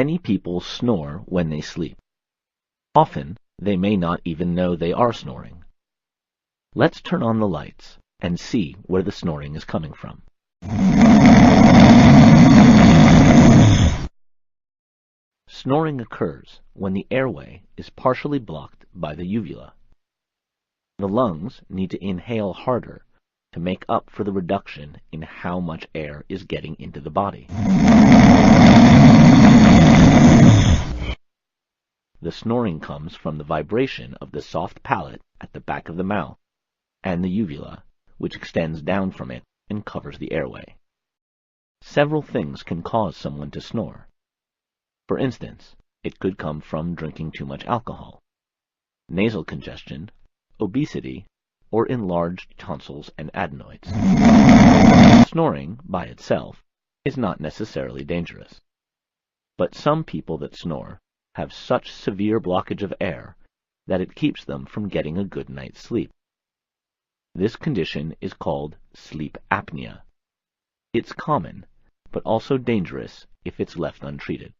Many people snore when they sleep. Often, they may not even know they are snoring. Let's turn on the lights and see where the snoring is coming from. Snoring occurs when the airway is partially blocked by the uvula. The lungs need to inhale harder to make up for the reduction in how much air is getting into the body. The snoring comes from the vibration of the soft palate at the back of the mouth and the uvula, which extends down from it and covers the airway. Several things can cause someone to snore. For instance, it could come from drinking too much alcohol, nasal congestion, obesity, or enlarged tonsils and adenoids. Snoring, by itself, is not necessarily dangerous. But some people that snore have such severe blockage of air that it keeps them from getting a good night's sleep. This condition is called sleep apnea. It's common, but also dangerous if it's left untreated.